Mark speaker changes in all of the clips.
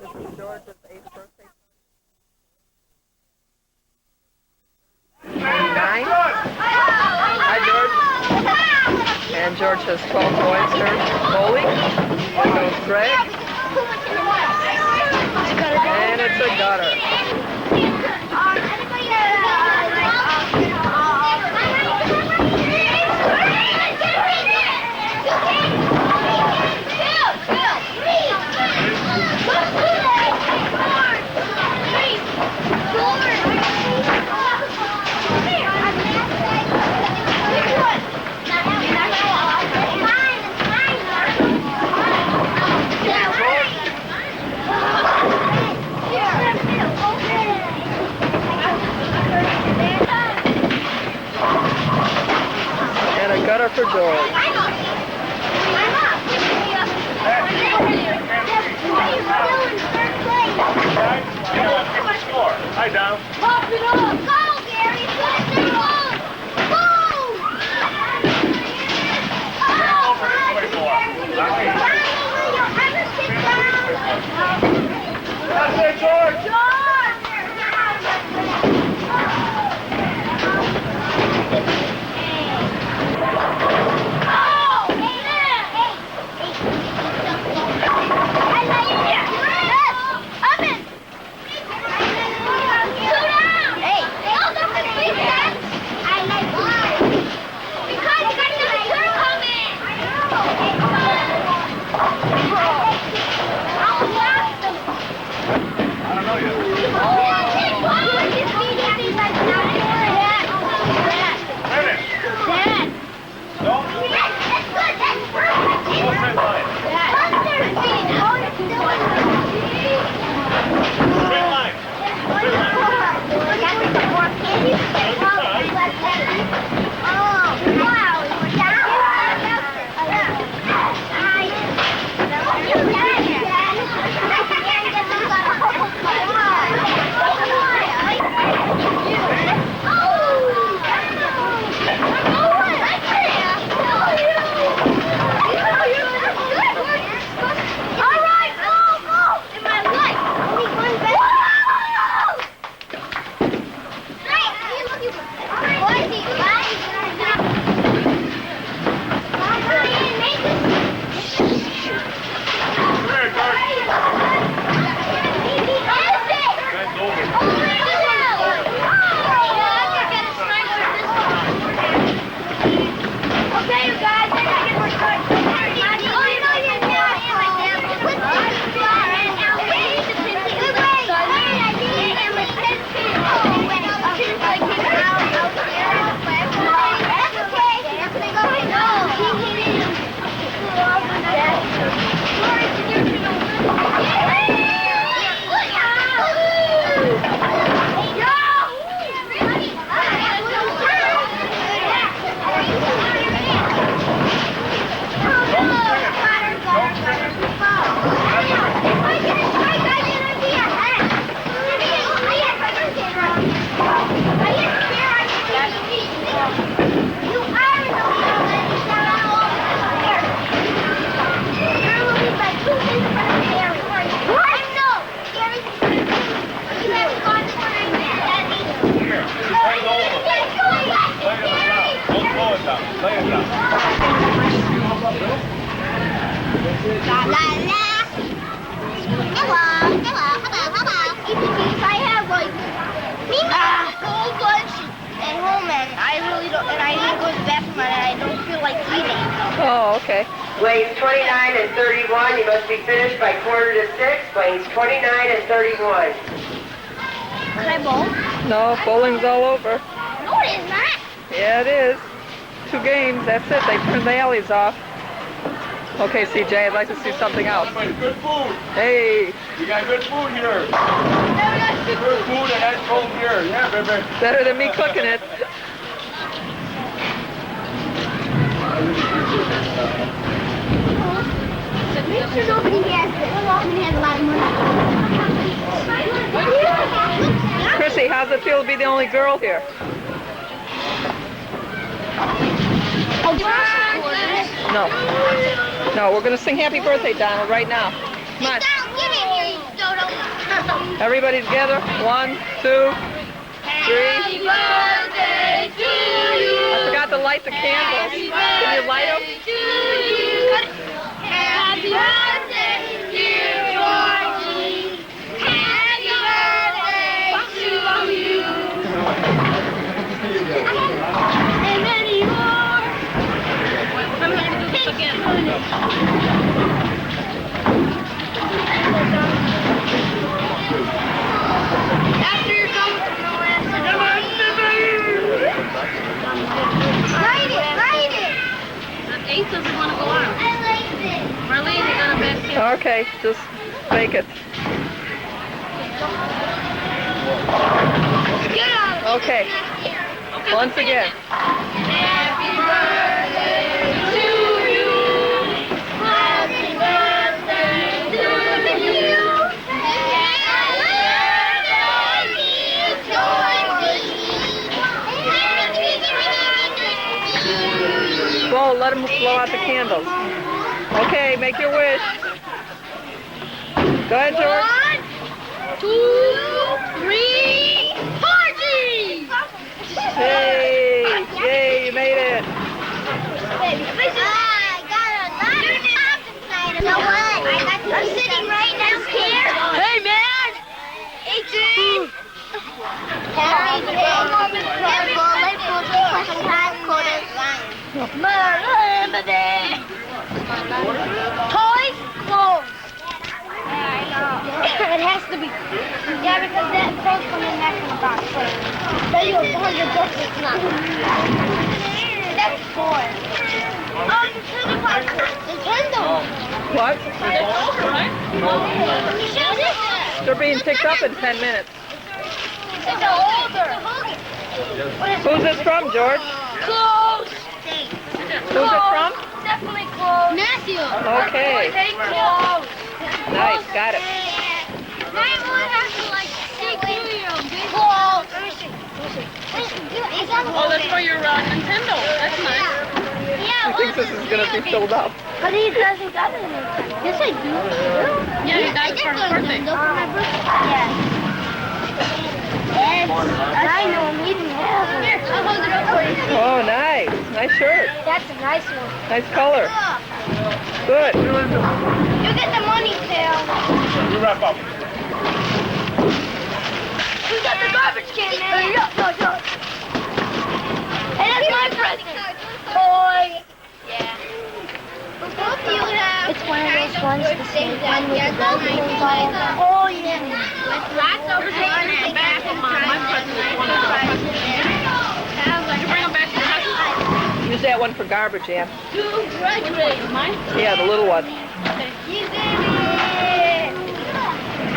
Speaker 1: This is George's 8th birthday. 9. Hi, George. And George has 12 boys here bowling. Here goes Greg. And it's a gutter. And a gutter for George.
Speaker 2: Hi, Dom.
Speaker 3: Pop it up! Go, Gary! Put it in. Boom!
Speaker 2: That's it, George!
Speaker 1: Oh, okay.
Speaker 4: Lanes 29 and 31, you must be finished by 5:45. Lanes 29 and 31.
Speaker 3: Can I bowl?
Speaker 1: No, bowling's all over.
Speaker 3: No, it is not.
Speaker 1: Yeah, it is. 2 games, that's it. They turned the alleys off. Okay, CJ, I'd like to see something else.
Speaker 2: Good food.
Speaker 1: Hey,
Speaker 2: We got good food here. Good food and that's cold here. Yeah, baby.
Speaker 1: better than me cooking it.
Speaker 3: Make sure nobody has this. Nobody has a lot of money.
Speaker 1: Chrissy, how's it feel to be the only girl here? No. No, we're going to sing happy birthday, Donald, right now. Come on.
Speaker 3: Get in here, you dodo.
Speaker 1: Everybody together. 1, 2, 3.
Speaker 3: birthday to you.
Speaker 1: I forgot to light the candles. Can you light them?
Speaker 3: Happy birthday, dear Georgie. Happy birthday to you. And many more. I'm going to do this again. After you're done with the Light it, light it.
Speaker 5: The 8th doesn't want to go on.
Speaker 3: I like it.
Speaker 5: Marlene, you're going to best here.
Speaker 1: Okay, just bake it.
Speaker 3: Get out.
Speaker 1: Okay. Once again.
Speaker 3: Happy birthday to you. Happy birthday to you.
Speaker 1: Whoa, let them blow out the candles. Okay, make your wish. Go ahead, George.
Speaker 3: 1, 2, 3, party!
Speaker 1: Yay! Yay, you made it.
Speaker 3: I got a lot of top inside of me. You know what? I'm sitting right down here. Hey, man! 18! Happy birthday, toys, clothes. It has to be. Yeah, because that clothes come in that kind of box. Tell you $100 it's not. That's toy. Oh, Nintendo.
Speaker 1: What?
Speaker 3: You should have.
Speaker 1: They're being picked up in 10 minutes.
Speaker 3: It's older.
Speaker 1: Who's this from, George?
Speaker 3: Clothes.
Speaker 1: Who's it from?
Speaker 3: Definitely clothes. Matthew.
Speaker 1: Okay.
Speaker 3: Take clothes.
Speaker 1: Nice, got it.
Speaker 3: I only have to like take clothes. Let me see.
Speaker 5: Oh, that's for your Nintendo. That's nice.
Speaker 1: He thinks this is going to be filled up.
Speaker 3: But he doesn't got it. Yes, I do.
Speaker 5: Yeah, you got it for his birthday.
Speaker 3: Yes. Yes. I know him. He didn't have one. Here, I'll hold it up for you.
Speaker 1: Oh, nice. Nice shirt.
Speaker 3: That's a nice one.
Speaker 1: Nice color. Good.
Speaker 3: You get the money, Sam.
Speaker 2: We wrap up.
Speaker 3: We got the garbage can, man. No. Hey, that's my present. Toy. Yeah. It's one of those ones the same one with the balloons on it. Oh, yeah.
Speaker 5: Lots over here and back of my present. You bring them back to your house.
Speaker 1: Use that one for garbage, Ann.
Speaker 5: Mine?
Speaker 1: Yeah, the little one.
Speaker 3: You did it.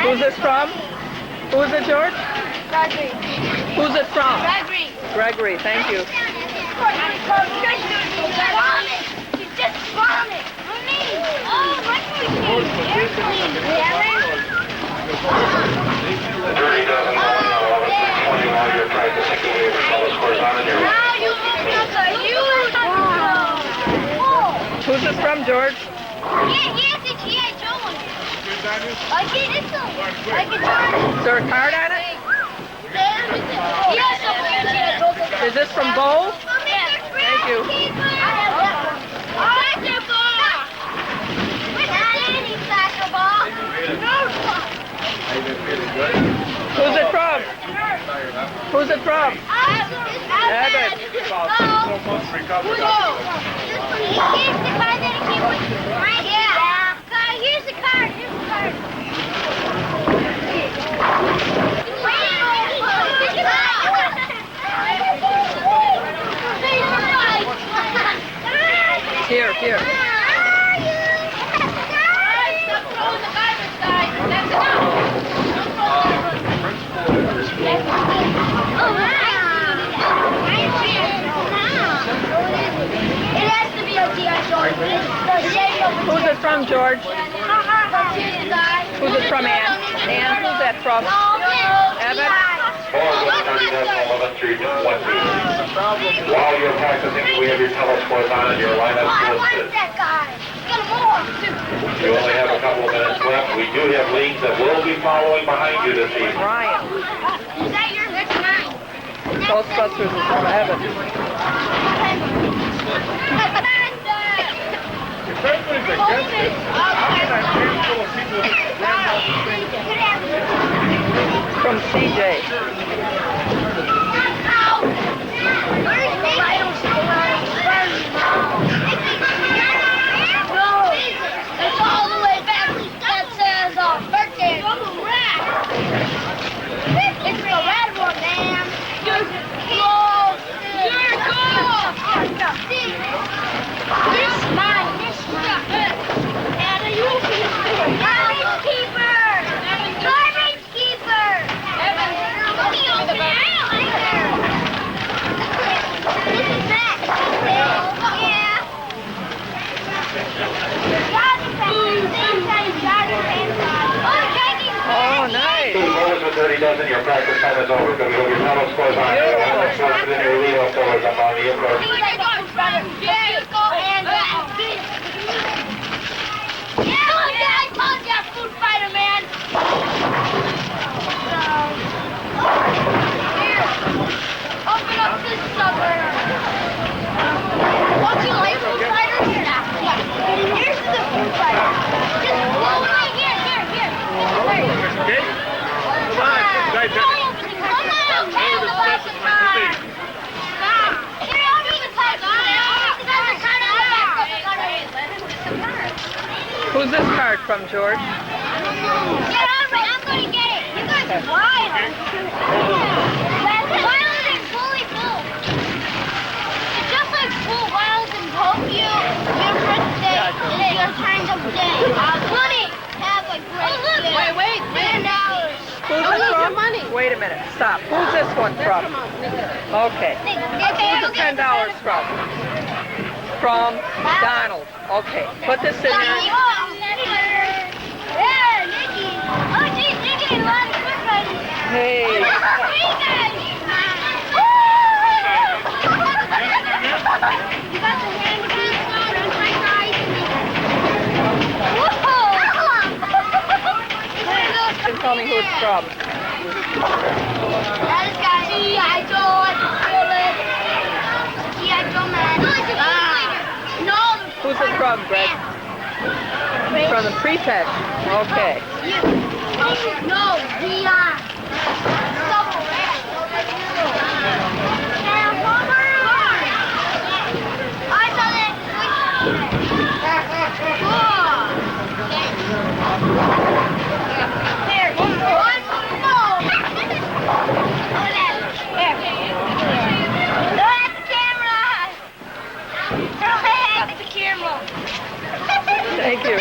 Speaker 1: Who's this from? Who is it, George?
Speaker 3: Gregory.
Speaker 1: Who's it from?
Speaker 3: Gregory.
Speaker 1: Gregory, thank you.
Speaker 3: Vomit. You just vomit. For me. Oh, Gregory. Airplane.
Speaker 6: Dirty doesn't know 20 while you're practicing the way the color scores on in your
Speaker 3: Now you open up a huge
Speaker 1: Who's this from, George?
Speaker 3: Yes, it's G.I. Joe one. I see this one. I can turn it.
Speaker 1: Is there a card on it?
Speaker 3: Yes, G.I. Joe.
Speaker 1: Is this from Bo?
Speaker 3: Thank
Speaker 1: you.
Speaker 3: I have that one. Basketball. Where's Daddy's basketball?
Speaker 1: Who's it from? Who's it from? Abbott.
Speaker 2: About 4 months to recover that.
Speaker 3: Here's the card that he came with. Right here. Yeah. Here's the card. Here's the card.
Speaker 1: Here, here.
Speaker 3: It has to be a G.I. Joe.
Speaker 1: Who's it from, George? Who's it from, Ann? Ann, who's that from? Evan?
Speaker 6: While you're practicing, we have your telescores on and your lineups
Speaker 3: I
Speaker 6: listed.
Speaker 3: like that guy.
Speaker 6: You only have a couple of minutes left. We do have leagues that will be following behind you this evening.
Speaker 1: Ryan.
Speaker 3: Is that your next nine?
Speaker 1: Ghostbusters is from Evan.
Speaker 2: If everybody's against it, how can that handful of people ram out the thing?
Speaker 1: From CJ.
Speaker 3: No, it's all the way back that says birthday. It's the red one, man. You're cool. You're cool. This mine. Anna, you garbage keeper. Garbage keeper. Evan, look at the This is Max. Yeah.
Speaker 1: Oh, nice.
Speaker 6: Bonus with 30 dozen. Your practice time is over. Going to go your total scores on you. One next in your lead off doors up on the approach.
Speaker 3: Open up this sucker. Don't you like food fighters? Yeah. Here's the food fighter. Just blow it right here.
Speaker 2: Okay? Come on, guys.
Speaker 3: Come on, tell the boss to stop. Here, I'll be the type of
Speaker 1: Who's this card from, George?
Speaker 3: Get on, Ray. I'm going to get it. You guys are wild. Wild and fully full. It's just like full wild and hope you. Your birthday is your kind of day. Money. Have a great day.
Speaker 5: Wait.
Speaker 3: $10.
Speaker 1: Who's this from? Wait a minute. Stop. Who's this one from? Okay. Who's the $10 from? From Donald. Okay. Put this in there.
Speaker 3: Yeah, Nikki. Oh, geez, Nikki, a lot of quick riders.
Speaker 1: Hey.
Speaker 3: Hey, guys. You got the hand keys on and my guys. Whoa.
Speaker 1: And tell me who it's from.
Speaker 3: That is got G.I. Joe. G.I. Joe, man. No.
Speaker 1: Who's it from, Greg? From the pretext. Okay.
Speaker 3: No, G.I. Double red. I saw that. There, one more. That's the camera. That's the camera.
Speaker 1: Thank you.